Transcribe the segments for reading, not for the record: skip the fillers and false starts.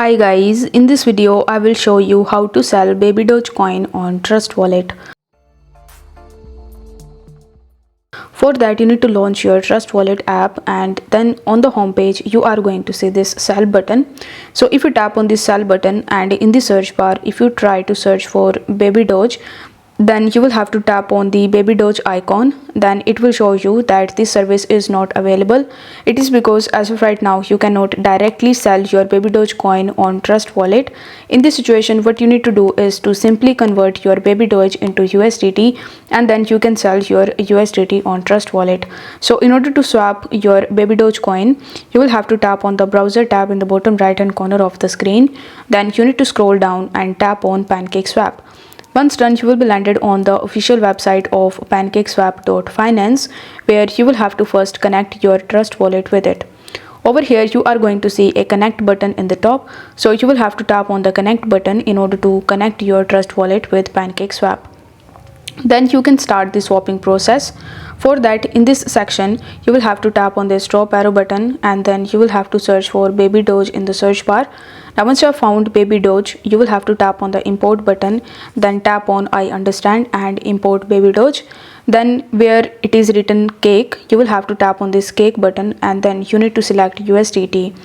Hi guys, in this video I will show you how to sell Baby Doge Coin on Trust Wallet. For that you need to launch your Trust Wallet app, and then on the home page you are going to see this sell button. So if you tap on this sell button and in the search bar if you try to search for Baby Doge, then you will have to tap on the Baby Doge icon. Then it will show you that this service is not available. It is because as of right now you cannot directly sell your Baby Doge coin on Trust Wallet. In this situation what you need to do is to simply convert your Baby Doge into USDT, and then you can sell your USDT on Trust Wallet. So in order to swap your Baby Doge coin, you will have to tap on the browser tab in the bottom right hand corner of the screen. Then you need to scroll down and tap on Pancake Swap. Once done, you will be landed on the official website of pancakeswap.finance, where you will have to first connect your Trust Wallet with it. Over here you are going to see a connect button in the top, so you will have to tap on the connect button in order to connect your Trust Wallet with PancakeSwap. Then you can start the swapping process. For that, in this section you will have to tap on the stop arrow button, and then you will have to search for Baby Doge in the search bar. Now once you have found Baby Doge, you will have to tap on the import button, then tap on I understand and import Baby Doge. Then where it is written cake, you will have to tap on this cake button, and then you need to select USDT.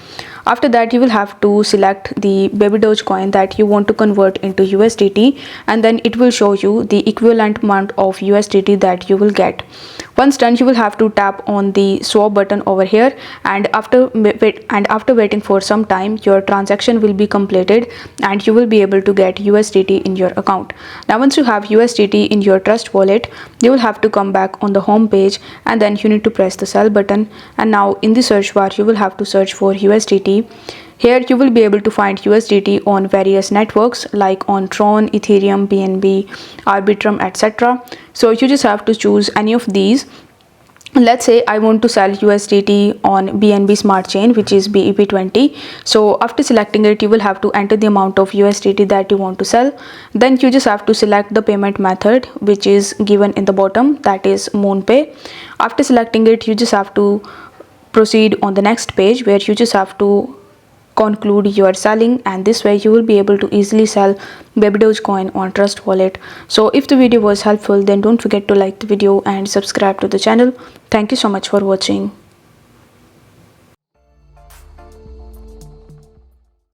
After that you will have to select the Baby Doge coin that you want to convert into USDT, and then it will show you the equivalent amount of USDT that you will get. Once done, you will have to tap on the swap button over here, and after waiting for some time your transaction will be completed and you will be able to get USDT in your account. Now once you have USDT in your Trust Wallet, you will have to come back on the home page, and then you need to press the sell button, and now in the search bar you will have to search for USDT. Here you will be able to find USDT on various networks like on Tron, Ethereum, BNB, Arbitrum, etc. So you just have to choose any of these. Let's say I want to sell USDT on BNB Smart Chain, which is BEP20. So after selecting it, you will have to enter the amount of USDT that you want to sell. Then you just have to select the payment method, which is given in the bottom, that is MoonPay. After selecting it, you just have to proceed on the next page, where you just have to conclude your selling, and this way you will be able to easily sell Baby Doge coin on Trust Wallet. So if the video was helpful, then don't forget to like the video and subscribe to the channel. Thank you so much for watching.